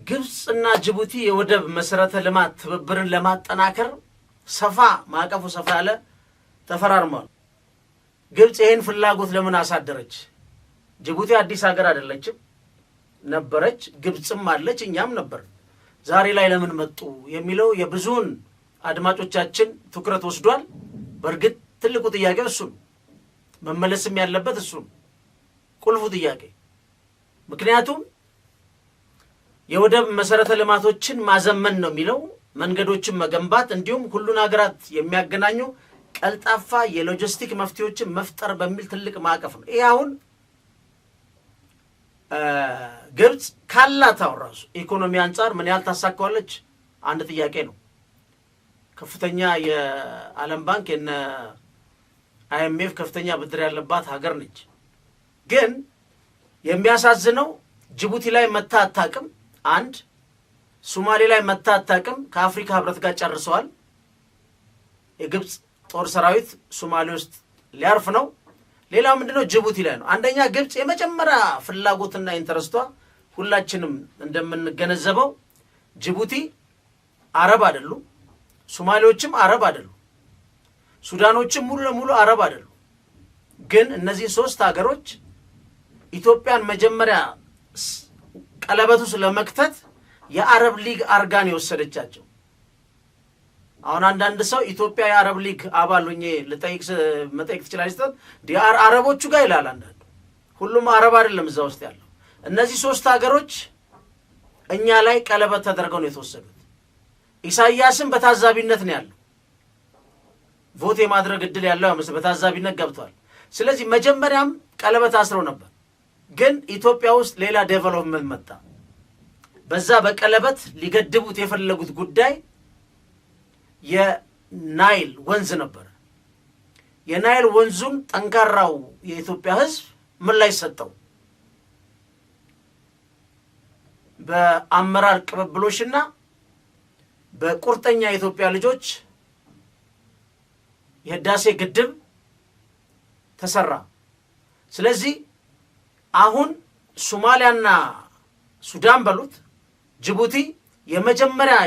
ግብጽና ጅቡቲ የወደብ መሰረተ ልማት ትብብርን ለማጠናከር ሰፋ ማቀፉ ሰፋ ያለ ተፈራርመዋል። ግብጽ ይሄን ፍላጎት ለምን አሳደረች? ጅቡቲ አዲስ ሀገር አይደለችም፣ ነበረች፣ ግብጽም አለች፣ እኛም ነበር። ዛሬ ላይ ለምን መጡ የሚለው የብዙውን አድማጮቻችን ትኩረት ወስዷል። በእርግጥ ትልቁ ጥያቄ እሱ ነው፣ መመለስም ያለበት እሱ ነው፣ ቁልፉ ጥያቄ። ምክንያቱም የወደብ መሰረተ ልማቶችን ማዘመን ነው የሚለው፣ መንገዶችን መገንባት፣ እንዲሁም ሁሉን ሀገራት የሚያገናኙ ቀልጣፋ የሎጂስቲክ መፍትሄዎችን መፍጠር በሚል ትልቅ ማዕቀፍ ነው። ይህ አሁን ግብጽ ካላት አሁን ራሱ ኢኮኖሚ አንጻር ምን ያህል ታሳካዋለች አንድ ጥያቄ ነው። ከፍተኛ የዓለም ባንክ የነ አይኤምኤፍ ከፍተኛ ብድር ያለባት ሀገር ነች። ግን የሚያሳዝነው ጅቡቲ ላይ መታ አታውቅም። አንድ ሶማሌ ላይ መታ አታውቅም። ከአፍሪካ ህብረት ጋር ጨርሰዋል። የግብጽ ጦር ሰራዊት ሶማሌ ውስጥ ሊያርፍ ነው። ሌላው ምንድነው? ጅቡቲ ላይ ነው። አንደኛ ግብጽ የመጀመሪያ ፍላጎትና ኢንተረስቷ ሁላችንም እንደምንገነዘበው ጅቡቲ አረብ አይደሉ፣ ሶማሌዎችም አረብ አይደሉ፣ ሱዳኖችም ሙሉ ለሙሉ አረብ አይደሉ። ግን እነዚህ ሶስት ሀገሮች ኢትዮጵያን መጀመሪያ ቀለበቱ ስለመክተት የአረብ ሊግ አርጋን የወሰደቻቸው። አሁን አንዳንድ ሰው ኢትዮጵያ የአረብ ሊግ አባል ሆኜ መጠየቅ ትችላለች። አረቦቹ ጋር ይላል አንዳንዱ። ሁሉም አረብ አይደለም እዛ ውስጥ ያለው። እነዚህ ሶስት ሀገሮች እኛ ላይ ቀለበት ተደርገው ነው የተወሰዱት። ኢሳያስም በታዛቢነት ነው ያለው። ቮት የማድረግ እድል ያለው በታዛቢነት ገብቷል። ስለዚህ መጀመሪያም ቀለበት አስረው ነበር። ግን ኢትዮጵያ ውስጥ ሌላ ዴቨሎፕመንት መጣ። በዛ በቀለበት ሊገድቡት የፈለጉት ጉዳይ የናይል ወንዝ ነበር። የናይል ወንዙን ጠንካራው የኢትዮጵያ ሕዝብ ምን ላይ ሰጠው? በአመራር ቅብብሎሽና በቁርጠኛ የኢትዮጵያ ልጆች የህዳሴ ግድብ ተሰራ። ስለዚህ አሁን ሶማሊያና ሱዳን በሉት ጅቡቲ የመጀመሪያ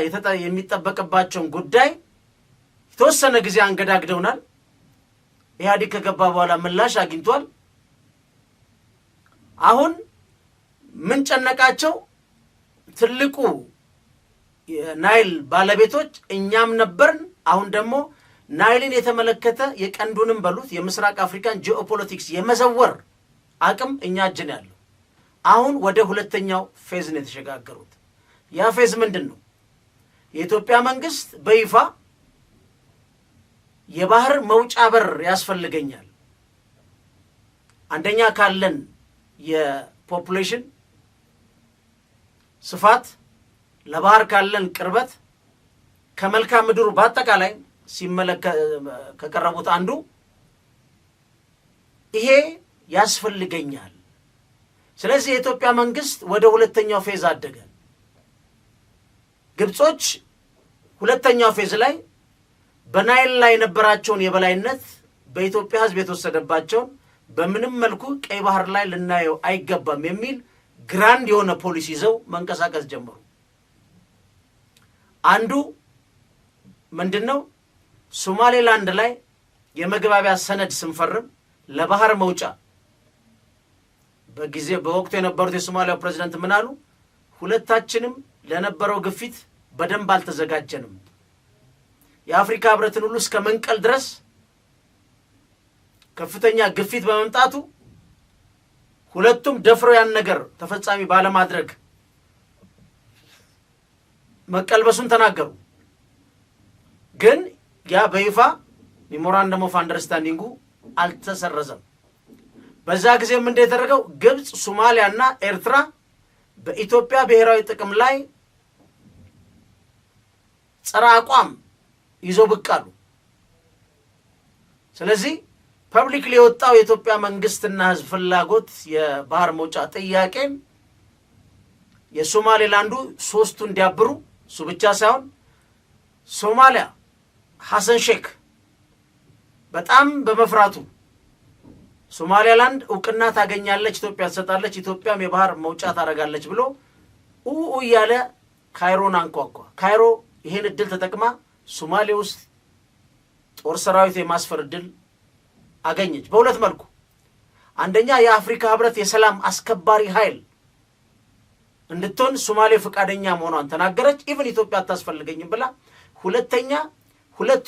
የሚጠበቅባቸውን ጉዳይ የተወሰነ ጊዜ አንገዳግደውናል። ኢህአዴግ ከገባ በኋላ ምላሽ አግኝቷል። አሁን ምን ጨነቃቸው? ትልቁ የናይል ባለቤቶች እኛም ነበርን። አሁን ደግሞ ናይልን የተመለከተ የቀንዱንም በሉት የምስራቅ አፍሪካን ጂኦፖለቲክስ የመዘወር አቅም እኛ እጅን ያለው። አሁን ወደ ሁለተኛው ፌዝ ነው የተሸጋገሩት። ያ ፌዝ ምንድን ነው? የኢትዮጵያ መንግስት በይፋ የባህር መውጫ በር ያስፈልገኛል፣ አንደኛ ካለን የፖፑሌሽን ስፋት፣ ለባህር ካለን ቅርበት፣ ከመልክዓ ምድሩ በአጠቃላይ ከቀረቡት አንዱ ይሄ ያስፈልገኛል። ስለዚህ የኢትዮጵያ መንግስት ወደ ሁለተኛው ፌዝ አደገ። ግብጾች ሁለተኛው ፌዝ ላይ በናይል ላይ የነበራቸውን የበላይነት በኢትዮጵያ ህዝብ የተወሰደባቸውን በምንም መልኩ ቀይ ባህር ላይ ልናየው አይገባም የሚል ግራንድ የሆነ ፖሊሲ ይዘው መንቀሳቀስ ጀመሩ። አንዱ ምንድነው? ሶማሌላንድ ላይ የመግባቢያ ሰነድ ስንፈርም ለባህር መውጫ በወቅቱ የነበሩት የሶማሊያው ፕሬዝዳንት ምን አሉ? ሁለታችንም ለነበረው ግፊት በደንብ አልተዘጋጀንም፣ የአፍሪካ ህብረትን ሁሉ እስከ መንቀል ድረስ ከፍተኛ ግፊት በመምጣቱ ሁለቱም ደፍረው ያን ነገር ተፈጻሚ ባለማድረግ መቀልበሱን ተናገሩ። ግን ያ በይፋ ሜሞራንደም ኦፍ አንደርስታንዲንጉ አልተሰረዘም። በዛ ጊዜም እንደተደረገው ግብጽ፣ ሶማሊያና ኤርትራ በኢትዮጵያ ብሔራዊ ጥቅም ላይ ጸረ አቋም ይዘው ብቅ አሉ። ስለዚህ ፐብሊክሊ የወጣው የኢትዮጵያ መንግስትና ህዝብ ፍላጎት የባህር መውጫ ጥያቄን የሶማሌላንዱ ሶስቱ እንዲያብሩ፣ እሱ ብቻ ሳይሆን ሶማሊያ ሐሰን ሼክ በጣም በመፍራቱ ሶማሌላንድ እውቅና ታገኛለች፣ ኢትዮጵያ ትሰጣለች፣ ኢትዮጵያም የባህር መውጫ ታረጋለች ብሎ እያለ ካይሮን አንኳኳ። ካይሮ ይሄን እድል ተጠቅማ ሶማሌ ውስጥ ጦር ሰራዊት የማስፈር እድል አገኘች በሁለት መልኩ። አንደኛ የአፍሪካ ህብረት የሰላም አስከባሪ ኃይል እንድትሆን ሶማሌ ፈቃደኛ መሆኗን ተናገረች። ኢቭን ኢትዮጵያ አታስፈልገኝም ብላ። ሁለተኛ ሁለቱ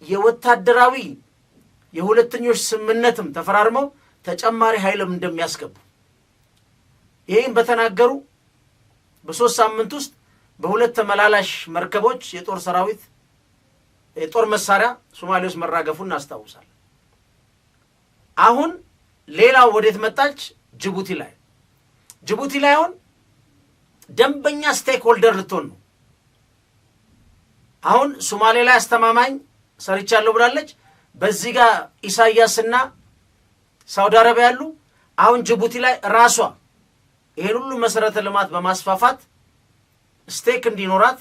የወታደራዊ የሁለተኞች ስምምነትም ተፈራርመው ተጨማሪ ኃይልም እንደሚያስገቡ ይሄን በተናገሩ በ3 ሳምንት ውስጥ በሁለት ተመላላሽ መርከቦች የጦር ሰራዊት የጦር መሳሪያ ሶማሌ ውስጥ መራገፉን እናስታውሳለን። አሁን ሌላው ወዴት መጣች? ጅቡቲ ላይ አሁን ደንበኛ ስቴክ ሆልደር ልትሆን ነው። አሁን ሶማሌ ላይ አስተማማኝ ሰርቻለሁ ብላለች። በዚህ ጋር ኢሳያስና ሳውዲ አረቢያ ያሉ አሁን ጅቡቲ ላይ ራሷ ይሄን ሁሉ መሰረተ ልማት በማስፋፋት ስቴክ እንዲኖራት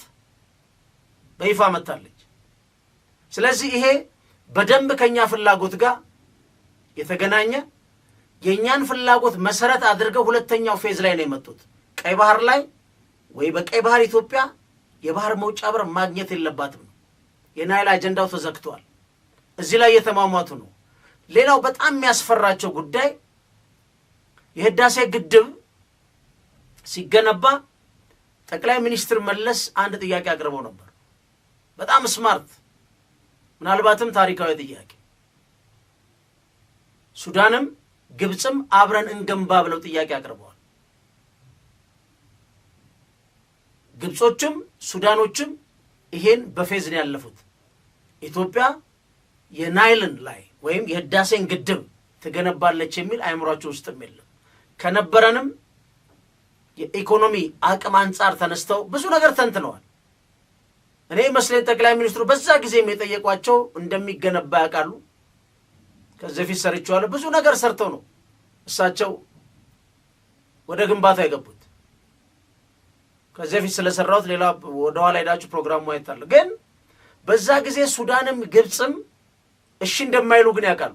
በይፋ መጣለች። ስለዚህ ይሄ በደንብ ከኛ ፍላጎት ጋር የተገናኘ የኛን ፍላጎት መሰረት አድርገው ሁለተኛው ፌዝ ላይ ነው የመጡት። ቀይ ባህር ላይ ወይ በቀይ ባህር ኢትዮጵያ የባህር መውጫ በር ማግኘት የለባትም። የናይል አጀንዳው ተዘግቷል። እዚህ ላይ የተማማቱ ነው። ሌላው በጣም የሚያስፈራቸው ጉዳይ የህዳሴ ግድብ ሲገነባ ጠቅላይ ሚኒስትር መለስ አንድ ጥያቄ አቅርበው ነበር። በጣም ስማርት ምናልባትም ታሪካዊ ጥያቄ። ሱዳንም ግብፅም አብረን እንገንባ ብለው ጥያቄ አቅርበዋል። ግብጾችም ሱዳኖችም ይሄን በፌዝ ነው ያለፉት። ኢትዮጵያ የናይልን ላይ ወይም የህዳሴን ግድብ ትገነባለች የሚል አይምሯቸው ውስጥም የለም። ከነበረንም የኢኮኖሚ አቅም አንጻር ተነስተው ብዙ ነገር ተንትነዋል። እኔ መስለኝ ጠቅላይ ሚኒስትሩ በዛ ጊዜም የጠየቋቸው እንደሚገነባ ያውቃሉ። ከዚህ በፊት ሰርቻለሁ ብዙ ነገር ሰርተው ነው እሳቸው ወደ ግንባታ የገቡት። ከዚህ በፊት ስለሰራሁት ሌላ ወደ ኋላ ሄዳችሁ ፕሮግራም ማየት አለ። ግን በዛ ጊዜ ሱዳንም ግብፅም እሺ እንደማይሉ ግን ያውቃሉ።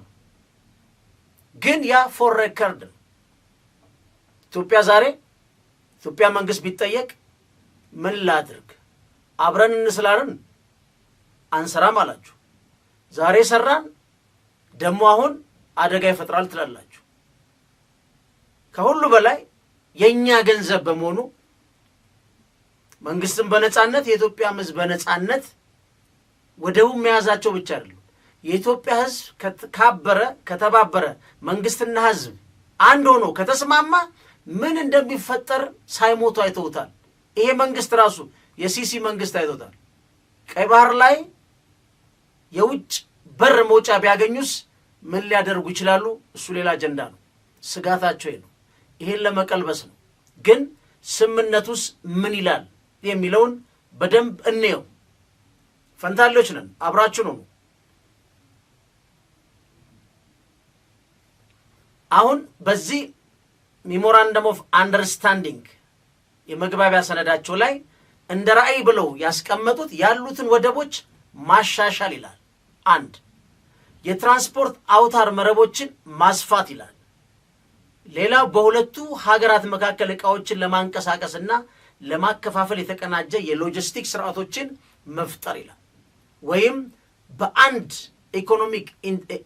ግን ያ ፎር ሬከርድ ኢትዮጵያ ዛሬ ኢትዮጵያ መንግስት ቢጠየቅ ምን ላድርግ አብረን እንስላለን አንሰራም አላችሁ። ዛሬ ሰራን ደሞ አሁን አደጋ ይፈጥራል ትላላችሁ። ከሁሉ በላይ የኛ ገንዘብ በመሆኑ መንግስትን በነጻነት የኢትዮጵያ ህዝብ በነጻነት ወደው መያዛቸው ብቻ አይደለም። የኢትዮጵያ ህዝብ ከተባበረ መንግስትና ህዝብ አንድ ሆኖ ከተስማማ ምን እንደሚፈጠር ሳይሞቱ አይተውታል። ይሄ መንግስት ራሱ የሲሲ መንግስት አይተውታል። ቀይ ባህር ላይ የውጭ በር መውጫ ቢያገኙስ ምን ሊያደርጉ ይችላሉ? እሱ ሌላ አጀንዳ ነው። ስጋታቸው ነው። ይሄን ለመቀልበስ ነው። ግን ስምምነቱስ ምን ይላል የሚለውን በደንብ እንየው። ፈንታሌዎች ነን፣ አብራችሁ ነው። አሁን በዚህ ሜሞራንደም ኦፍ አንደርስታንዲንግ የመግባቢያ ሰነዳቸው ላይ እንደ ራዕይ ብለው ያስቀመጡት ያሉትን ወደቦች ማሻሻል ይላል። አንድ የትራንስፖርት አውታር መረቦችን ማስፋት ይላል። ሌላው በሁለቱ ሀገራት መካከል ዕቃዎችን ለማንቀሳቀስና ለማከፋፈል የተቀናጀ የሎጂስቲክ ስርዓቶችን መፍጠር ይላል። ወይም በአንድ ኢኮኖሚክ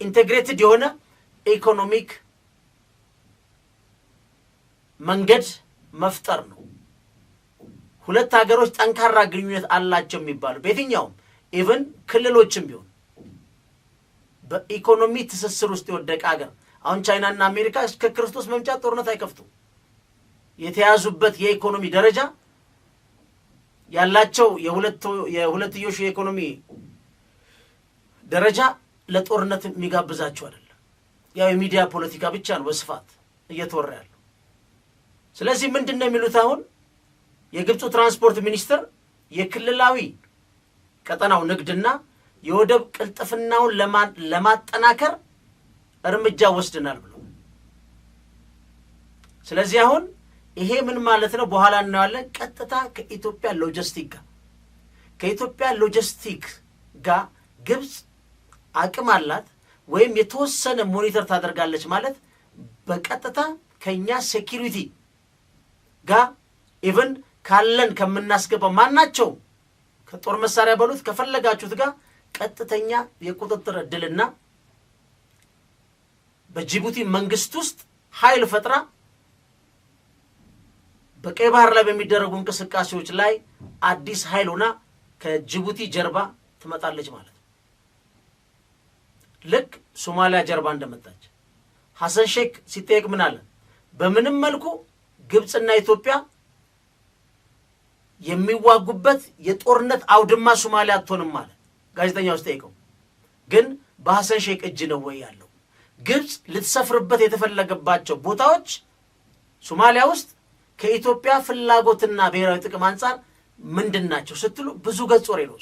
ኢንቴግሬትድ የሆነ ኢኮኖሚክ መንገድ መፍጠር ነው። ሁለት ሀገሮች ጠንካራ ግንኙነት አላቸው የሚባሉ በየትኛውም ኢቭን ክልሎችም ቢሆን በኢኮኖሚ ትስስር ውስጥ የወደቀ ሀገር አሁን ቻይናና አሜሪካ እስከ ክርስቶስ መምጫ ጦርነት አይከፍቱም። የተያዙበት የኢኮኖሚ ደረጃ ያላቸው የሁለትዮሽ የኢኮኖሚ ደረጃ ለጦርነት የሚጋብዛቸው አይደለም። ያው የሚዲያ ፖለቲካ ብቻ ነው በስፋት እየተወራ ያለው። ስለዚህ ምንድነው የሚሉት? አሁን የግብፁ ትራንስፖርት ሚኒስትር የክልላዊ ቀጠናው ንግድና የወደብ ቅልጥፍናውን ለማጠናከር እርምጃ ወስደናል ብለው። ስለዚህ አሁን ይሄ ምን ማለት ነው? በኋላ እናያለን። ቀጥታ ከኢትዮጵያ ሎጂስቲክ ጋር ግብፅ አቅም አላት ወይም የተወሰነ ሞኒተር ታደርጋለች ማለት በቀጥታ ከኛ ሴኩሪቲ ጋር ኢቭን ካለን ከምናስገባው ማናቸው ከጦር መሳሪያ በሉት ከፈለጋችሁት ጋር ቀጥተኛ የቁጥጥር ዕድልና በጅቡቲ መንግስት ውስጥ ኃይል ፈጥራ በቀይ ባህር ላይ በሚደረጉ እንቅስቃሴዎች ላይ አዲስ ኃይል ሆና ከጅቡቲ ጀርባ ትመጣለች ማለት ነው። ልክ ሶማሊያ ጀርባ እንደመጣች ሐሰን ሼክ ሲጠየቅ ምን አለ? በምንም መልኩ ግብጽና ኢትዮጵያ የሚዋጉበት የጦርነት አውድማ ሶማሊያ አትሆንም ማለት ጋዜጠኛው ሲጠይቀው፣ ግን በሐሰን ሼክ እጅ ነው ወይ ያለው? ግብጽ ልትሰፍርበት የተፈለገባቸው ቦታዎች ሶማሊያ ውስጥ ከኢትዮጵያ ፍላጎትና ብሔራዊ ጥቅም አንጻር ምንድናቸው ስትሉ ብዙ ገጽ ወሬ ነው።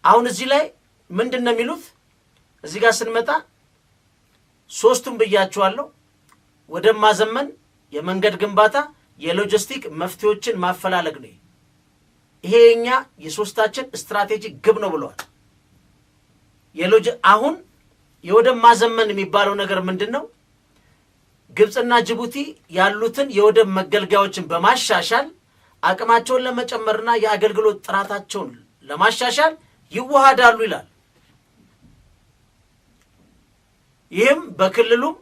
አሁን እዚህ ላይ ምንድነው የሚሉት? እዚህ ጋር ስንመጣ ሶስቱም ብያቸዋለሁ። ወደ ማዘመን፣ የመንገድ ግንባታ፣ የሎጂስቲክ መፍትሄዎችን ማፈላለግ ነው። ይሄ የኛ የሶስታችን ስትራቴጂክ ግብ ነው ብለዋል። አሁን የወደብ ማዘመን የሚባለው ነገር ምንድነው? ግብጽና ጅቡቲ ያሉትን የወደብ መገልገያዎችን በማሻሻል አቅማቸውን ለመጨመርና የአገልግሎት ጥራታቸውን ለማሻሻል ይዋሃዳሉ ይላል። ይህም በክልሉም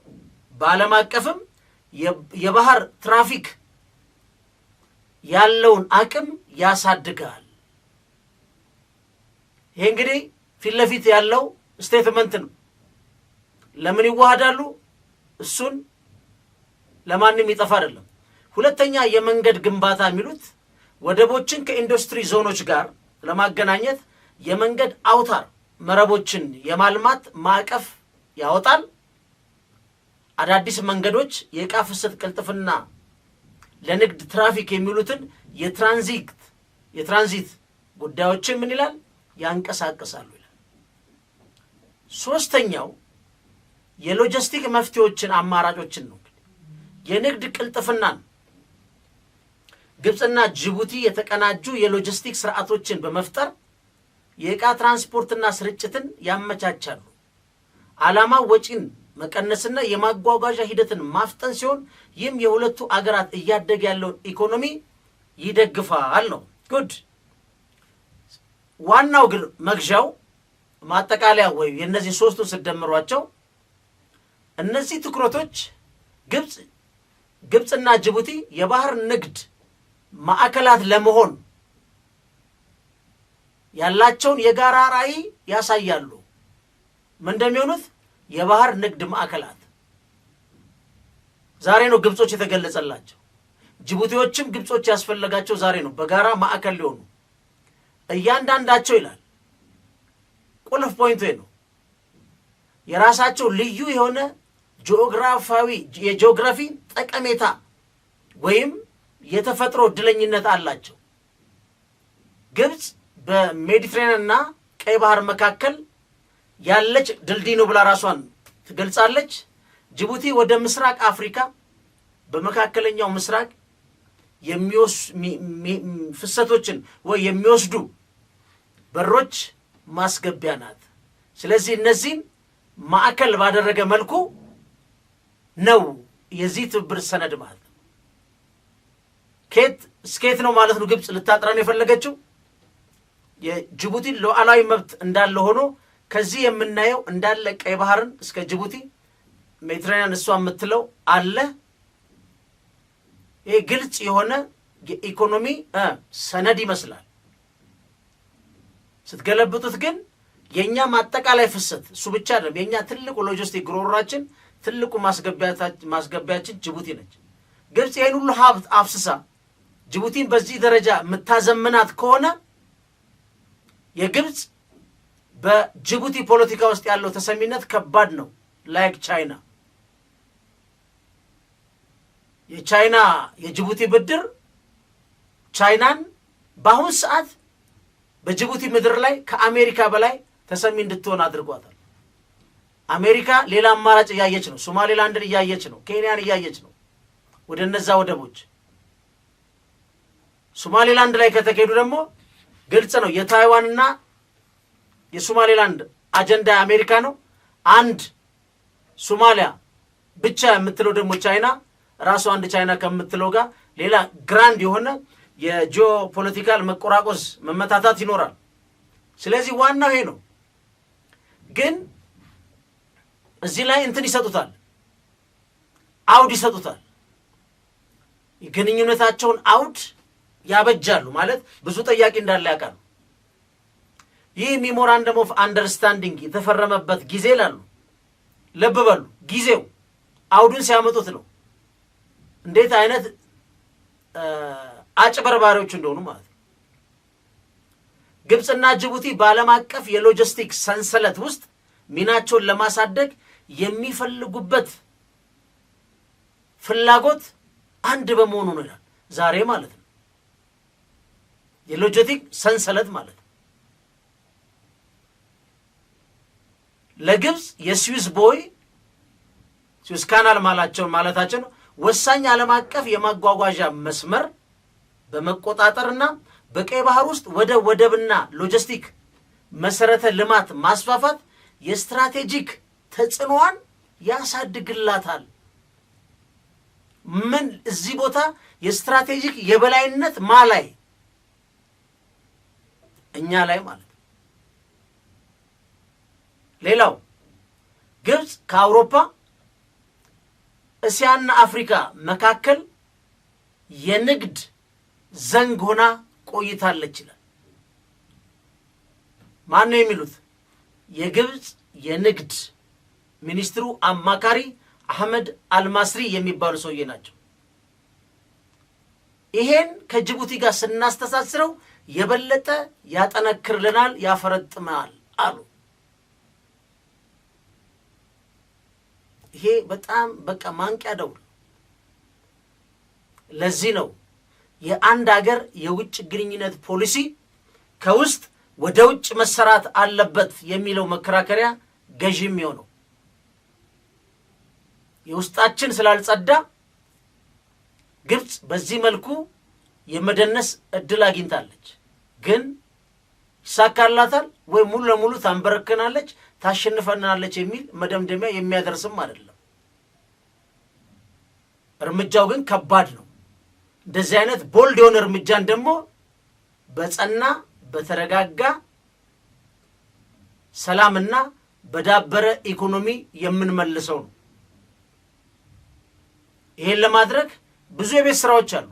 በዓለም አቀፍም የባህር ትራፊክ ያለውን አቅም ያሳድጋል። ይሄ እንግዲህ ፊት ለፊት ያለው ስቴትመንት ነው። ለምን ይዋሃዳሉ? እሱን ለማንም ይጠፋ አይደለም። ሁለተኛ የመንገድ ግንባታ የሚሉት ወደቦችን ከኢንዱስትሪ ዞኖች ጋር ለማገናኘት የመንገድ አውታር መረቦችን የማልማት ማዕቀፍ ያወጣል። አዳዲስ መንገዶች፣ የዕቃ ፍሰት ቅልጥፍና፣ ለንግድ ትራፊክ የሚሉትን የትራንዚት ጉዳዮችን ምን ይላል? ያንቀሳቅሳሉ ይላል። ሶስተኛው የሎጂስቲክ መፍትሄዎችን አማራጮችን ነው። የንግድ ቅልጥፍናን ግብጽና ጅቡቲ የተቀናጁ የሎጂስቲክ ስርዓቶችን በመፍጠር የዕቃ ትራንስፖርትና ስርጭትን ያመቻቻሉ። ዓላማው ወጪን መቀነስና የማጓጓዣ ሂደትን ማፍጠን ሲሆን ይህም የሁለቱ አገራት እያደገ ያለውን ኢኮኖሚ ይደግፋል ነው። ጉድ ዋናው ግን መግዣው ማጠቃለያ ወይ የነዚህ ሶስቱ ሲደመሯቸው እነዚህ ትኩረቶች ግብጽና ጅቡቲ የባህር ንግድ ማዕከላት ለመሆን ያላቸውን የጋራ ራዕይ ያሳያሉ። ምን እንደሚሆኑት የባህር ንግድ ማዕከላት ዛሬ ነው ግብጾች የተገለጸላቸው። ጅቡቲዎችም ግብጾች ያስፈልጋቸው ዛሬ ነው በጋራ ማዕከል ሊሆኑ እያንዳንዳቸው ይላል። ቁልፍ ፖይንቱ ነው። የራሳቸው ልዩ የሆነ የጂኦግራፊ ጠቀሜታ ወይም የተፈጥሮ እድለኝነት አላቸው። ግብጽ በሜዲትሬኒያንና ቀይ ባህር መካከል ያለች ድልድይ ነው ብላ ራሷን ትገልጻለች። ጅቡቲ ወደ ምስራቅ አፍሪካ በመካከለኛው ምስራቅ ፍሰቶችን ወይ የሚወስዱ በሮች ማስገቢያ ናት። ስለዚህ እነዚህን ማዕከል ባደረገ መልኩ ነው የዚህ ትብብር ሰነድ ማለት ነው። ስኬት ነው ማለት ነው። ግብጽ ልታጥራን የፈለገችው የጅቡቲ ሉዓላዊ መብት እንዳለ ሆኖ ከዚህ የምናየው እንዳለ ቀይ ባህርን እስከ ጅቡቲ ሜዲትሬኒያን እሷ የምትለው አለ። ይሄ ግልጽ የሆነ የኢኮኖሚ ሰነድ ይመስላል። ስትገለብጡት ግን የኛ ማጠቃላይ ፍሰት እሱ ብቻ አይደለም። የኛ ትልቁ ሎጂስቲክ ግሮራችን ትልቁ ማስገቢያችን ጅቡቲ ነች። ግብጽ ይሄን ሁሉ ሀብት አፍስሳ ጅቡቲን በዚህ ደረጃ የምታዘምናት ከሆነ የግብጽ በጅቡቲ ፖለቲካ ውስጥ ያለው ተሰሚነት ከባድ ነው። ላይክ ቻይና የጅቡቲ ብድር ቻይናን በአሁን ሰዓት በጅቡቲ ምድር ላይ ከአሜሪካ በላይ ተሰሚ እንድትሆን አድርጓታል። አሜሪካ ሌላ አማራጭ እያየች ነው። ሶማሌላንድን እያየች ነው። ኬንያን እያየች ነው። ወደ እነዛ ወደቦች ሶማሌላንድ ላይ ከተካሄዱ ደግሞ ግልጽ ነው። የታይዋንና የሶማሌላንድ አጀንዳ አሜሪካ ነው። አንድ ሶማሊያ ብቻ የምትለው ደግሞ ቻይና ራሱ አንድ ቻይና ከምትለው ጋር ሌላ ግራንድ የሆነ የጂኦፖለቲካል መቆራቆስ መመታታት ይኖራል። ስለዚህ ዋናው ይሄ ነው። ግን እዚህ ላይ እንትን ይሰጡታል፣ አውድ ይሰጡታል። የግንኙነታቸውን አውድ ያበጃሉ ማለት ብዙ ጠያቂ እንዳለ ያውቃሉ። ይህ ሜሞራንደም ኦፍ አንደርስታንዲንግ የተፈረመበት ጊዜ ላሉ ልብ በሉ፣ ጊዜው አውዱን ሲያመጡት ነው እንዴት አይነት አጭበርባሪዎች እንደሆኑ ማለት ነው። ግብፅና ጅቡቲ በዓለም አቀፍ የሎጂስቲክ ሰንሰለት ውስጥ ሚናቸውን ለማሳደግ የሚፈልጉበት ፍላጎት አንድ በመሆኑ ነው ይላል። ዛሬ ማለት ነው የሎጂስቲክ ሰንሰለት ማለት ነው። ለግብፅ የስዊዝ ቦይ ስዊዝ ካናል ማለታቸው ነው ወሳኝ ዓለም አቀፍ የማጓጓዣ መስመር በመቆጣጠርና በቀይ ባህር ውስጥ ወደብና ሎጂስቲክ መሰረተ ልማት ማስፋፋት የስትራቴጂክ ተጽዕኖዋን ያሳድግላታል። ምን እዚህ ቦታ የስትራቴጂክ የበላይነት ማላይ እኛ ላይ ማለት ነው። ሌላው ግብፅ ከአውሮፓ እስያና አፍሪካ መካከል የንግድ ዘንግ ሆና ቆይታለች ይላል። ማን ነው የሚሉት? የግብፅ የንግድ ሚኒስትሩ አማካሪ አህመድ አልማስሪ የሚባሉ ሰውዬ ናቸው። ይሄን ከጅቡቲ ጋር ስናስተሳስረው የበለጠ ያጠነክርልናል፣ ያፈረጥማል አሉ። ይሄ በጣም በቃ ማንቂያ ደውል። ለዚህ ነው የአንድ ሀገር የውጭ ግንኙነት ፖሊሲ ከውስጥ ወደ ውጭ መሰራት አለበት የሚለው መከራከሪያ ገዢ የሚሆነው። የውስጣችን ስላልጸዳ ግብፅ በዚህ መልኩ የመደነስ እድል አግኝታለች። ግን ይሳካላታል ወይ ሙሉ ለሙሉ ታንበረከናለች፣ ታሸንፈናለች የሚል መደምደሚያ የሚያደርስም አይደለም። እርምጃው ግን ከባድ ነው። እንደዚህ አይነት ቦልድ የሆነ እርምጃን ደግሞ በጸና በተረጋጋ ሰላምና በዳበረ ኢኮኖሚ የምንመልሰው ነው። ይሄን ለማድረግ ብዙ የቤት ስራዎች አሉ።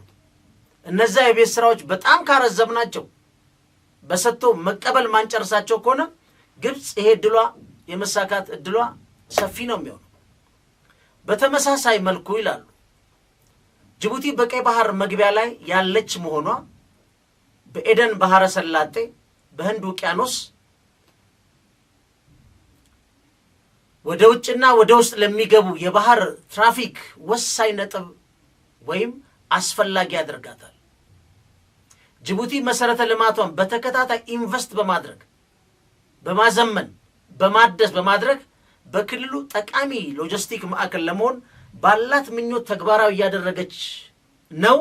እነዛ የቤት ስራዎች በጣም ካረዘብናቸው በሰጥቶ መቀበል ማንጨርሳቸው ከሆነ ግብፅ ይሄ እድሏ የመሳካት እድሏ ሰፊ ነው የሚሆነው። በተመሳሳይ መልኩ ይላሉ ጅቡቲ በቀይ ባህር መግቢያ ላይ ያለች መሆኗ በኤደን ባህረ ሰላጤ በህንድ ውቅያኖስ ወደ ውጭና ወደ ውስጥ ለሚገቡ የባህር ትራፊክ ወሳኝ ነጥብ ወይም አስፈላጊ ያደርጋታል። ጅቡቲ መሰረተ ልማቷን በተከታታይ ኢንቨስት በማድረግ በማዘመን በማደስ በማድረግ በክልሉ ጠቃሚ ሎጂስቲክ ማዕከል ለመሆን ባላት ምኞት ተግባራዊ ያደረገች ነው።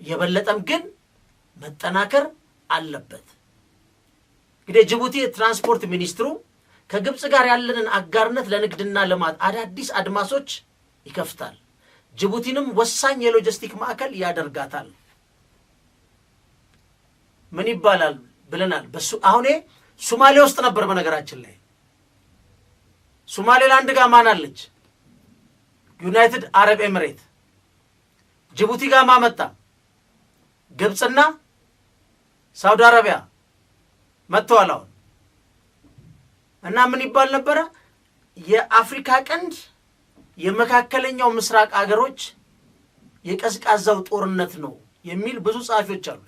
የበለጠም ግን መጠናከር አለበት። እንግዲህ ጅቡቲ የትራንስፖርት ሚኒስትሩ ከግብፅ ጋር ያለንን አጋርነት ለንግድና ልማት አዳዲስ አድማሶች ይከፍታል፣ ጅቡቲንም ወሳኝ የሎጂስቲክ ማዕከል ያደርጋታል። ምን ይባላል ብለናል። አሁን ሶማሌ ውስጥ ነበር። በነገራችን ላይ ሶማሌላንድ ጋር ማን አለች? ዩናይትድ አረብ ኤሚሬት። ጅቡቲ ጋር ማመጣ? ግብፅና ሳውዲ አረቢያ መጥተዋል አሁን። እና ምን ይባል ነበረ? የአፍሪካ ቀንድ የመካከለኛው ምስራቅ አገሮች የቀዝቃዛው ጦርነት ነው የሚል ብዙ ጸሐፊዎች አሉ።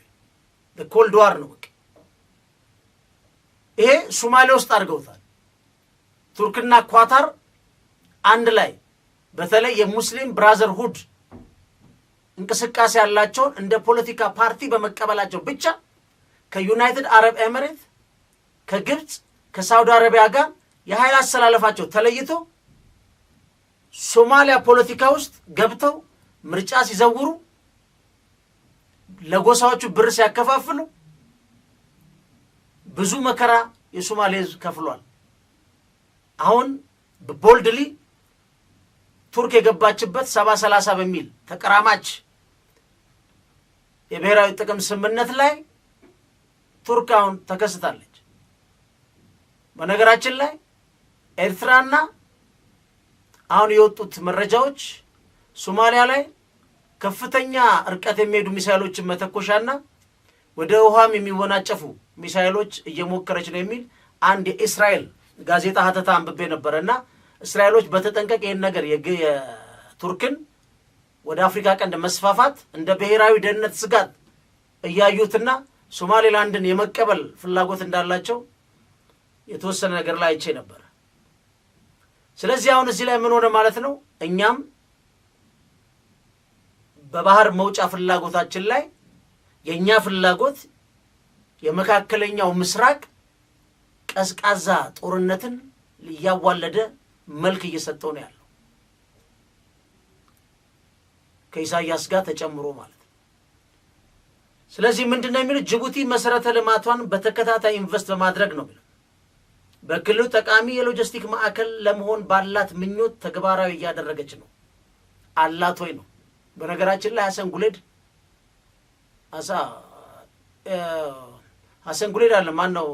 ኮልድ ዋር ነው። ይሄ ሶማሌ ውስጥ አድርገውታል። ቱርክና ኳታር አንድ ላይ በተለይ የሙስሊም ብራዘርሁድ እንቅስቃሴ ያላቸውን እንደ ፖለቲካ ፓርቲ በመቀበላቸው ብቻ ከዩናይትድ አረብ ኤሚሬት ከግብፅ ከሳውዲ አረቢያ ጋር የኃይል አሰላለፋቸው ተለይቶ ሶማሊያ ፖለቲካ ውስጥ ገብተው ምርጫ ሲዘውሩ ለጎሳዎቹ ብር ሲያከፋፍሉ ብዙ መከራ የሶማሌ ሕዝብ ከፍሏል። አሁን ቦልድሊ ቱርክ የገባችበት 70-30 በሚል ተቀራማች የብሔራዊ ጥቅም ስምምነት ላይ ቱርክ አሁን ተከስታለች። በነገራችን ላይ ኤርትራና አሁን የወጡት መረጃዎች ሶማሊያ ላይ ከፍተኛ ርቀት የሚሄዱ ሚሳኤሎችን መተኮሻና ወደ ውሃም የሚወናጨፉ ሚሳኤሎች እየሞከረች ነው የሚል አንድ የእስራኤል ጋዜጣ ሀተታ አንብቤ ነበረና እስራኤሎች በተጠንቀቅ ይህን ነገር የቱርክን ወደ አፍሪካ ቀንድ መስፋፋት እንደ ብሔራዊ ደህንነት ስጋት እያዩትና ሶማሌላንድን የመቀበል ፍላጎት እንዳላቸው የተወሰነ ነገር ላይ አይቼ ነበር። ስለዚህ አሁን እዚህ ላይ ምን ሆነ ማለት ነው? እኛም በባህር መውጫ ፍላጎታችን ላይ የኛ ፍላጎት የመካከለኛው ምስራቅ ቀዝቃዛ ጦርነትን እያዋለደ መልክ እየሰጠው ነው ያለው ከኢሳያስ ጋር ተጨምሮ ማለት ነው። ስለዚህ ምንድነው የሚሉት? ጅቡቲ መሰረተ ልማቷን በተከታታይ ኢንቨስት በማድረግ ነው የሚለው በክልሉ ጠቃሚ የሎጂስቲክ ማዕከል ለመሆን ባላት ምኞት ተግባራዊ እያደረገች ነው አላት ወይ ነው። በነገራችን ላይ ሐሰን ጉሌድ አለ ማን ነው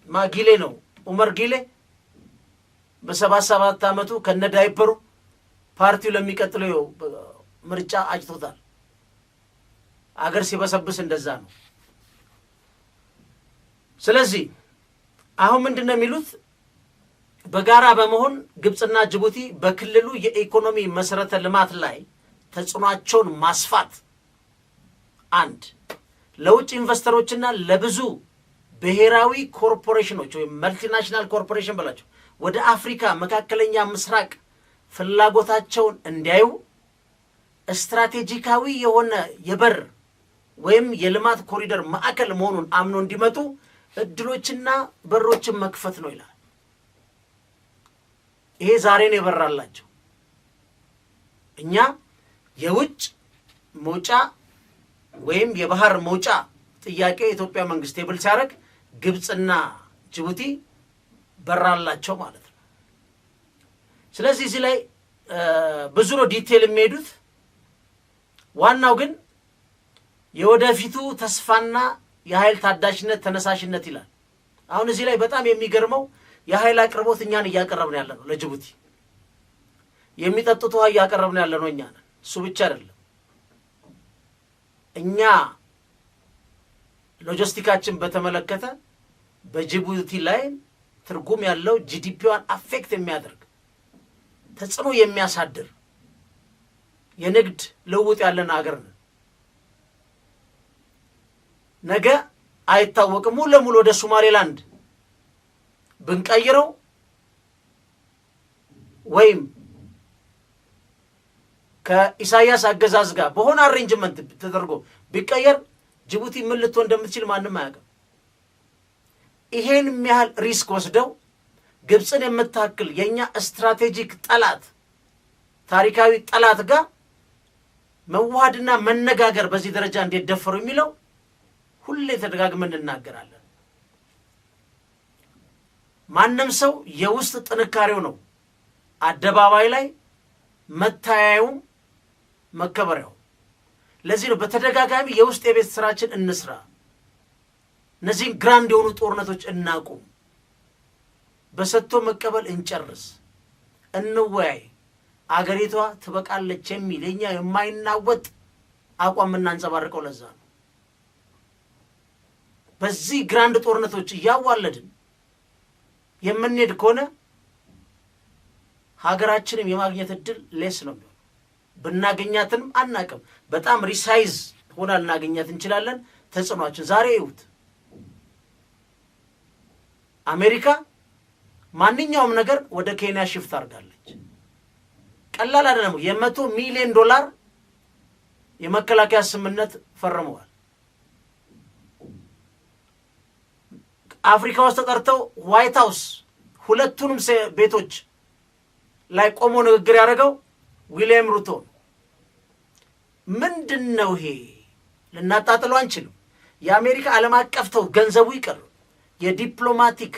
ማጊሌ ነው ኡመር ጊሌ በ77 ዓመቱ ከነዳይፐሩ ፓርቲው ለሚቀጥለው ምርጫ አጭቶታል። አገር ሲበሰብስ እንደዛ ነው። ስለዚህ አሁን ምንድነው የሚሉት? በጋራ በመሆን ግብጽና ጅቡቲ በክልሉ የኢኮኖሚ መሰረተ ልማት ላይ ተጽዕኖአቸውን ማስፋት አንድ ለውጭ ኢንቨስተሮችና ለብዙ ብሔራዊ ኮርፖሬሽኖች ወይም መልቲናሽናል ኮርፖሬሽን ብላቸው ወደ አፍሪካ መካከለኛ ምስራቅ ፍላጎታቸውን እንዲያዩ ስትራቴጂካዊ የሆነ የበር ወይም የልማት ኮሪደር ማዕከል መሆኑን አምኖ እንዲመጡ እድሎችና በሮችን መክፈት ነው ይላል። ይሄ ዛሬ ነው የበራላቸው። እኛ የውጭ መውጫ ወይም የባህር መውጫ ጥያቄ የኢትዮጵያ መንግስት ቴብል ሲያደርግ ግብጽና ጅቡቲ በራላቸው ማለት ነው። ስለዚህ እዚህ ላይ ብዙ ነው ዲቴል የሚሄዱት። ዋናው ግን የወደፊቱ ተስፋና የኃይል ታዳሽነት ተነሳሽነት ይላል። አሁን እዚህ ላይ በጣም የሚገርመው የኃይል አቅርቦት እኛን እያቀረብን ያለ ነው ለጅቡቲ የሚጠጡት ውሃ እያቀረብን ያለ ነው እኛ ነን። እሱ ብቻ አይደለም፣ እኛ ሎጂስቲካችን በተመለከተ በጅቡቲ ላይ ትርጉም ያለው ጂዲፒዋን አፌክት የሚያደርግ ተጽዕኖ የሚያሳድር የንግድ ልውውጥ ያለን አገር ነው። ነገ አይታወቅም ሙሉ ለሙሉ ወደ ሶማሌላንድ ብንቀይረው ወይም ከኢሳያስ አገዛዝ ጋር በሆነ አሬንጅመንት ተደርጎ ቢቀየር ጅቡቲ ምን ልትሆን እንደምትችል ማንም አያውቅም። ይሄን የሚያህል ሪስክ ወስደው ግብጽን የምታክል የኛ ስትራቴጂክ ጠላት ታሪካዊ ጠላት ጋር መዋሃድና መነጋገር በዚህ ደረጃ እንዴት ደፈሩ የሚለው ሁሌ ተደጋግመን እናገራለን። ማንም ሰው የውስጥ ጥንካሬው ነው አደባባይ ላይ መታያዩ መከበሪያው። ለዚህ ነው በተደጋጋሚ የውስጥ የቤት ስራችን እንስራ፣ እነዚህን ግራንድ የሆኑ ጦርነቶች እናቁም፣ በሰጥቶ መቀበል እንጨርስ፣ እንወያይ፣ አገሪቷ ትበቃለች የሚል የኛ የማይናወጥ አቋም እናንጸባርቀው። ለዛ ነው በዚህ ግራንድ ጦርነቶች እያዋለድን የምንሄድ ከሆነ ሀገራችንም የማግኘት እድል ሌስ ነው የሚሆነው። ብናገኛትንም አናቅም፣ በጣም ሪሳይዝ ሆና ልናገኛት እንችላለን። ተጽዕኖአችን ዛሬ ይሁት አሜሪካ ማንኛውም ነገር ወደ ኬንያ ሽፍት አድርጋለች። ቀላል አይደለም። $100 ሚሊዮን የመከላከያ ስምምነት ፈርመዋል። አፍሪካ ውስጥ ተጠርተው ዋይት ሃውስ ሁለቱንም ቤቶች ላይ ቆሞ ንግግር ያደረገው ዊሊያም ሩቶ። ምንድነው ይሄ? ልናጣጥለው አንችልም። የአሜሪካ ዓለም አቀፍ ተው ገንዘቡ ይቀር የዲፕሎማቲክ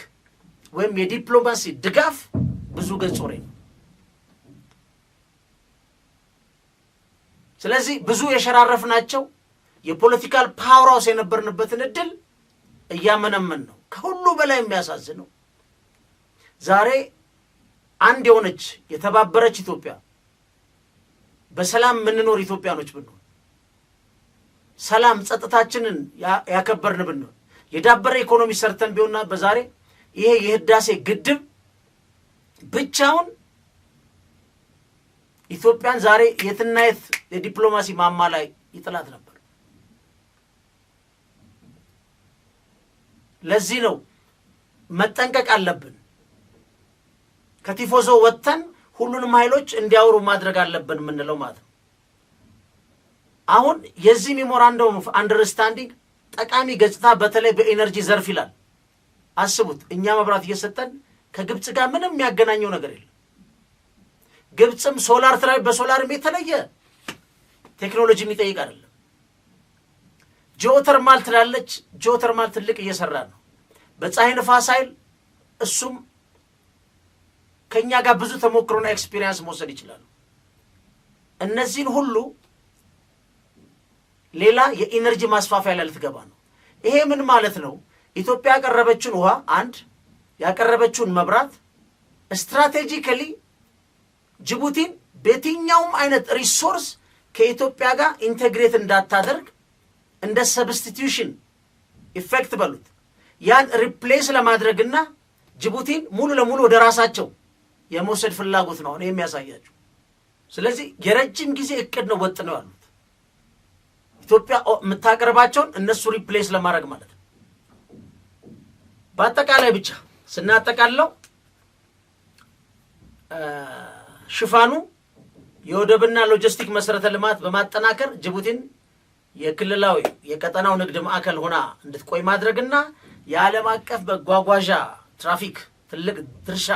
ወይም የዲፕሎማሲ ድጋፍ ብዙ ገጽ ወሬ ነው። ስለዚህ ብዙ የሸራረፍናቸው የፖለቲካል ፓወር ሃውስ የነበርንበትን እድል እያመነመን ነው። ከሁሉ በላይ የሚያሳዝነው ዛሬ አንድ የሆነች የተባበረች ኢትዮጵያ በሰላም የምንኖር ኢትዮጵያኖች ብንሆን፣ ሰላም ጸጥታችንን ያከበርን ብንሆን፣ የዳበረ ኢኮኖሚ ሰርተን ቢሆንና በዛሬ ይሄ የህዳሴ ግድብ ብቻውን ኢትዮጵያን ዛሬ የትና የት የዲፕሎማሲ ማማ ላይ ይጥላት ነበር። ለዚህ ነው መጠንቀቅ አለብን። ከቲፎዞ ወጥተን ሁሉንም ኃይሎች እንዲያወሩ ማድረግ አለብን የምንለው ማለት ነው። አሁን የዚህ ሜሞራንደም ኦፍ አንደርስታንዲንግ ጠቃሚ ገጽታ በተለይ በኤነርጂ ዘርፍ ይላል። አስቡት፣ እኛ መብራት እየሰጠን ከግብጽ ጋር ምንም የሚያገናኘው ነገር የለም። ግብጽም ሶላር ትራይ በሶላርም የተለየ ቴክኖሎጂ የሚጠይቅ አይደለም። ጂኦተርማል ትላለች። ጂኦተርማል ትልቅ እየሰራ ነው። በፀሐይ ንፋስ ኃይል እሱም ከኛ ጋር ብዙ ተሞክሮና ኤክስፒሪየንስ መውሰድ ይችላሉ። እነዚህን ሁሉ ሌላ የኢነርጂ ማስፋፋያ ላይ ልትገባ ነው። ይሄ ምን ማለት ነው? ኢትዮጵያ ያቀረበችውን ውሃ አንድ ያቀረበችውን መብራት ስትራቴጂካሊ ጅቡቲን በየትኛውም አይነት ሪሶርስ ከኢትዮጵያ ጋር ኢንቴግሬት እንዳታደርግ እንደ ሰብስቲቲዩሽን ኢፌክት በሉት ያን ሪፕሌስ ለማድረግና ጅቡቲን ሙሉ ለሙሉ ወደ ራሳቸው የመውሰድ ፍላጎት ነው የሚያሳያቸው። ስለዚህ የረጅም ጊዜ እቅድ ነው፣ ወጥ ነው ያሉት ኢትዮጵያ የምታቀርባቸውን እነሱ ሪፕሌስ ለማድረግ ማለት ነው። በአጠቃላይ ብቻ ስናጠቃለው ሽፋኑ የወደብና ሎጂስቲክ መሰረተ ልማት በማጠናከር ጅቡቲን የክልላዊ የቀጠናው ንግድ ማዕከል ሆና እንድትቆይ ማድረግና የዓለም አቀፍ መጓጓዣ ትራፊክ ትልቅ ድርሻ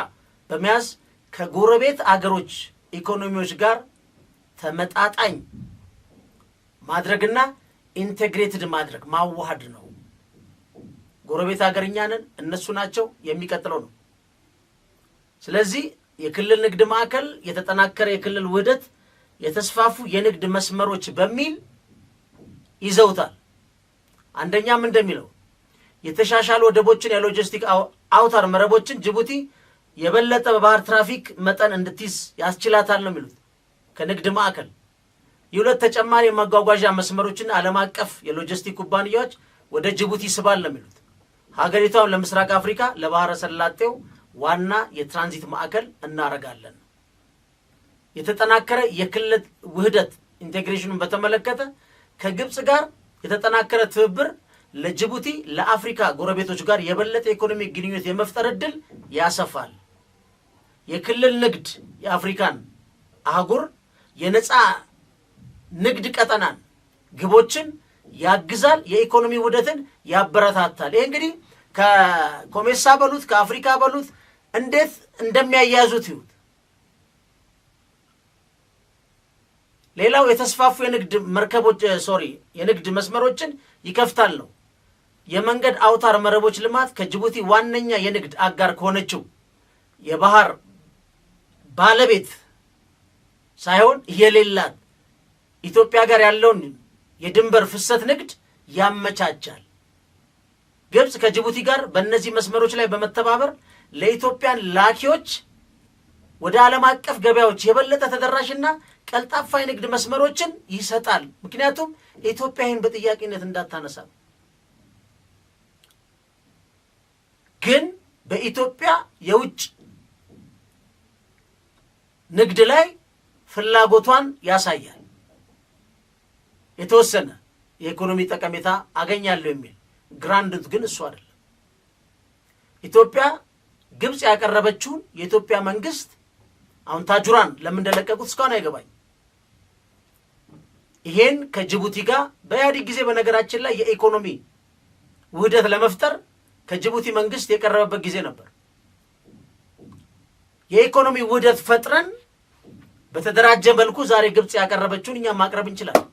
በመያዝ ከጎረቤት አገሮች ኢኮኖሚዎች ጋር ተመጣጣኝ ማድረግና ኢንቴግሬትድ ማድረግ ማዋሃድ ነው። ጎረቤት አገርኛ ነን፣ እነሱ ናቸው፣ የሚቀጥለው ነው። ስለዚህ የክልል ንግድ ማዕከል፣ የተጠናከረ የክልል ውህደት፣ የተስፋፉ የንግድ መስመሮች በሚል ይዘውታል። አንደኛም እንደሚለው የተሻሻሉ ወደቦችን የሎጂስቲክ አውታር መረቦችን ጅቡቲ የበለጠ በባህር ትራፊክ መጠን እንድትይዝ ያስችላታል ነው የሚሉት ከንግድ ማዕከል። የሁለት ተጨማሪ የመጓጓዣ መስመሮችን ዓለም አቀፍ የሎጂስቲክ ኩባንያዎች ወደ ጅቡቲ ስባል ነው የሚሉት። ሀገሪቷን ለምስራቅ አፍሪካ ለባህረ ሰላጤው ዋና የትራንዚት ማዕከል እናረጋለን። የተጠናከረ የክልል ውህደት ኢንቴግሬሽኑን በተመለከተ ከግብጽ ጋር የተጠናከረ ትብብር ለጅቡቲ ለአፍሪካ ጎረቤቶች ጋር የበለጠ ኢኮኖሚ ግንኙነት የመፍጠር እድል ያሰፋል። የክልል ንግድ የአፍሪካን አህጉር የነፃ ንግድ ቀጠናን ግቦችን ያግዛል፣ የኢኮኖሚ ውህደትን ያበረታታል። ይሄ እንግዲህ ከኮሜሳ በሉት ከአፍሪካ በሉት እንዴት እንደሚያያዙት ይሁት። ሌላው የተስፋፉ የንግድ መርከቦች የንግድ መስመሮችን ይከፍታል ነው። የመንገድ አውታር መረቦች ልማት ከጅቡቲ ዋነኛ የንግድ አጋር ከሆነችው የባህር ባለቤት ሳይሆን የሌላት ኢትዮጵያ ጋር ያለውን የድንበር ፍሰት ንግድ ያመቻቻል። ግብጽ ከጅቡቲ ጋር በእነዚህ መስመሮች ላይ በመተባበር ለኢትዮጵያን ላኪዎች ወደ ዓለም አቀፍ ገበያዎች የበለጠ ተደራሽና ቀልጣፋ የንግድ መስመሮችን ይሰጣል። ምክንያቱም ኢትዮጵያ ይህን በጥያቄነት እንዳታነሳ ግን በኢትዮጵያ የውጭ ንግድ ላይ ፍላጎቷን ያሳያል። የተወሰነ የኢኮኖሚ ጠቀሜታ አገኛለሁ የሚል ግራንድ ግን እሱ አይደለም። ኢትዮጵያ ግብጽ ያቀረበችውን የኢትዮጵያ መንግስት አሁን ታጁራን ለምን እንደለቀቁት እስካሁን አይገባኝ። ይሄን ከጅቡቲ ጋር በኢህአዴግ ጊዜ በነገራችን ላይ የኢኮኖሚ ውህደት ለመፍጠር ከጅቡቲ መንግስት የቀረበበት ጊዜ ነበር። የኢኮኖሚ ውህደት ፈጥረን በተደራጀ መልኩ ዛሬ ግብጽ ያቀረበችውን እኛ ማቅረብ እንችላለን።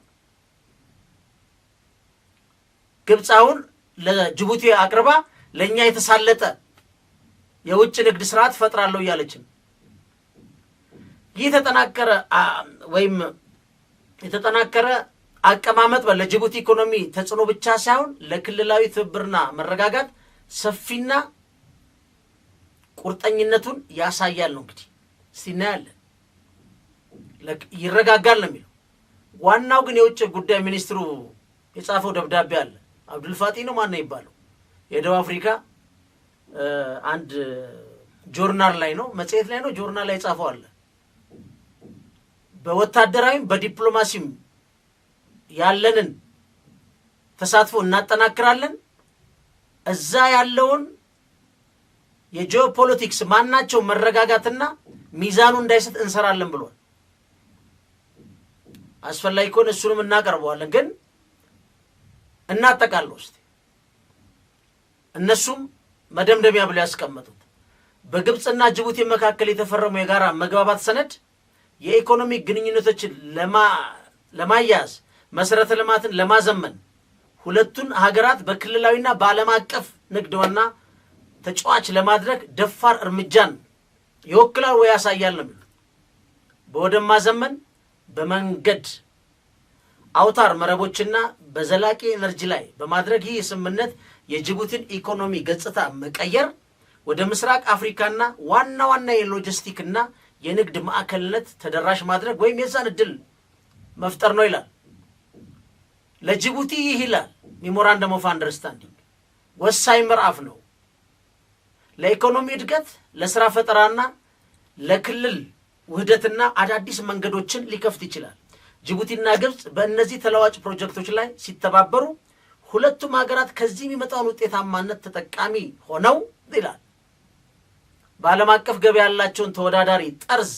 ግብጽ አሁን ለጅቡቲ አቅርባ ለኛ የተሳለጠ የውጭ ንግድ ስርዓት ፈጥራለሁ እያለች ነው። ይህ ተጠናከረ ወይም የተጠናከረ አቀማመጥ ለጅቡቲ ኢኮኖሚ ተጽዕኖ ብቻ ሳይሆን ለክልላዊ ትብብርና መረጋጋት ሰፊና ቁርጠኝነቱን ያሳያል ነው። እንግዲህ ሲናያለን ይረጋጋል ነው የሚለው። ዋናው ግን የውጭ ጉዳይ ሚኒስትሩ የጻፈው ደብዳቤ አለ። አብዱልፋቲ ነው ማን ነው ይባለው የደቡብ አፍሪካ አንድ ጆርናል ላይ ነው መጽሔት ላይ ነው ጆርናል ላይ ጻፈው አለ። በወታደራዊም በዲፕሎማሲም ያለንን ተሳትፎ እናጠናክራለን፣ እዛ ያለውን የጂኦፖለቲክስ ማናቸው መረጋጋትና ሚዛኑ እንዳይስት እንሰራለን ብሏል። አስፈላጊ ከሆነ እሱንም እናቀርበዋለን። ግን እናጠቃለው እስቲ እነሱም መደምደሚያ ብለው ያስቀመጡት በግብጽና ጅቡቲ መካከል የተፈረመው የጋራ መግባባት ሰነድ የኢኮኖሚ ግንኙነቶችን ለማያዝ መሰረተ ልማትን ለማዘመን ሁለቱን ሀገራት በክልላዊና በዓለም አቀፍ ንግድና ተጫዋች ለማድረግ ደፋር እርምጃን ይወክላል ወይ ያሳያል ነው የሚሉት። በወደብ ማዘመን በመንገድ አውታር መረቦችና በዘላቂ ኤነርጂ ላይ በማድረግ ይህ ስምምነት የጅቡቲን ኢኮኖሚ ገጽታ መቀየር ወደ ምስራቅ አፍሪካና ዋና ዋና የሎጂስቲክና የንግድ ማዕከልነት ተደራሽ ማድረግ ወይም የዛን እድል መፍጠር ነው ይላል። ለጅቡቲ ይህ ይላል ሜሞራንደም ኦፍ አንደርስታንዲንግ ወሳኝ ምዕራፍ ነው። ለኢኮኖሚ እድገት፣ ለስራ ፈጠራና ለክልል ውህደትና አዳዲስ መንገዶችን ሊከፍት ይችላል። ጅቡቲና ግብጽ በእነዚህ ተለዋጭ ፕሮጀክቶች ላይ ሲተባበሩ ሁለቱም ሀገራት ከዚህ የሚመጣውን ውጤታማነት ተጠቃሚ ሆነው ይላል በዓለም አቀፍ ገበያ ያላቸውን ተወዳዳሪ ጠርዝ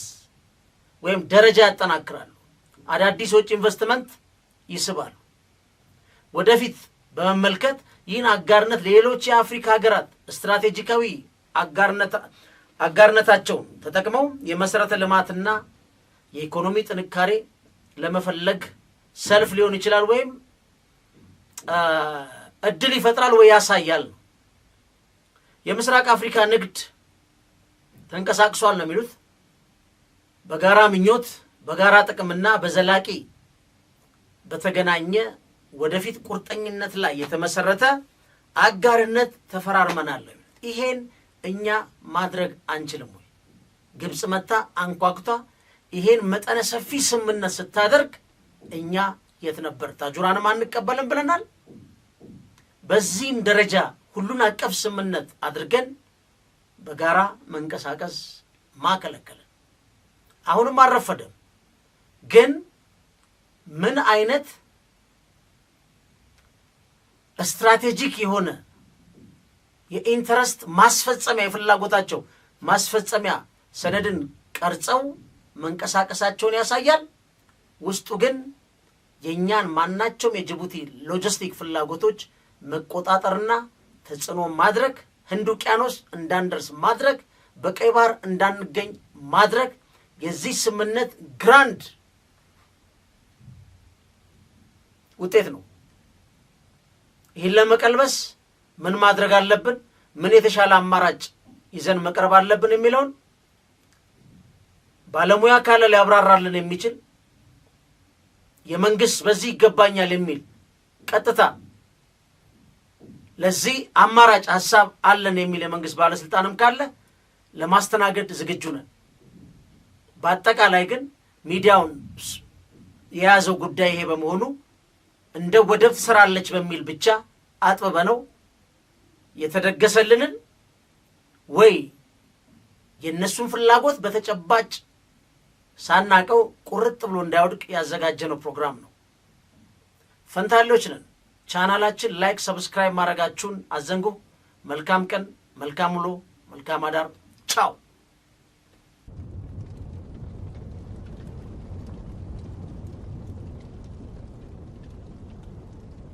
ወይም ደረጃ ያጠናክራሉ፣ አዳዲስ ወጪ ኢንቨስትመንት ይስባሉ። ወደፊት በመመልከት ይህን አጋርነት ለሌሎች የአፍሪካ ሀገራት ስትራቴጂካዊ አጋርነታቸውን ተጠቅመው የመሰረተ ልማትና የኢኮኖሚ ጥንካሬ ለመፈለግ ሰልፍ ሊሆን ይችላል ወይም እድል ይፈጥራል ወይ ያሳያል ነው። የምስራቅ አፍሪካ ንግድ ተንቀሳቅሷል ነው የሚሉት። በጋራ ምኞት፣ በጋራ ጥቅምና በዘላቂ በተገናኘ ወደፊት ቁርጠኝነት ላይ የተመሰረተ አጋርነት ተፈራርመናል። ይሄን እኛ ማድረግ አንችልም ወይ? ግብጽ መታ አንኳኩታ ይሄን መጠነ ሰፊ ስምምነት ስታደርግ እኛ የት ነበር? ታጁራንም አንቀበልም ብለናል። በዚህም ደረጃ ሁሉን አቀፍ ስምምነት አድርገን በጋራ መንቀሳቀስ ማከለከለ። አሁንም አልረፈደም። ግን ምን አይነት ስትራቴጂክ የሆነ የኢንተረስት ማስፈጸሚያ የፍላጎታቸው ማስፈጸሚያ ሰነድን ቀርጸው መንቀሳቀሳቸውን ያሳያል። ውስጡ ግን የኛን ማናቸውም የጅቡቲ ሎጂስቲክ ፍላጎቶች መቆጣጠርና ተጽዕኖ ማድረግ፣ ህንድ ውቅያኖስ እንዳንደርስ ማድረግ፣ በቀይ ባህር እንዳንገኝ ማድረግ የዚህ ስምምነት ግራንድ ውጤት ነው። ይህን ለመቀልበስ ምን ማድረግ አለብን፣ ምን የተሻለ አማራጭ ይዘን መቅረብ አለብን የሚለውን ባለሙያ ካለ ሊያብራራልን የሚችል የመንግስት በዚህ ይገባኛል የሚል ቀጥታ ለዚህ አማራጭ ሐሳብ አለን የሚል የመንግስት ባለስልጣንም ካለ ለማስተናገድ ዝግጁ ነን። በአጠቃላይ ግን ሚዲያውን የያዘው ጉዳይ ይሄ በመሆኑ እንደ ወደብ ትሰራለች በሚል ብቻ አጥበበነው የተደገሰልንን ወይ የነሱን ፍላጎት በተጨባጭ ሳናቀው ቁርጥ ብሎ እንዳይወድቅ ያዘጋጀነው ፕሮግራም ነው። ፈንታሌዎች ነን። ቻናላችን ላይክ፣ ሰብስክራይብ ማድረጋችሁን አዘንጉ። መልካም ቀን፣ መልካም ውሎ፣ መልካም አዳር። ቻው።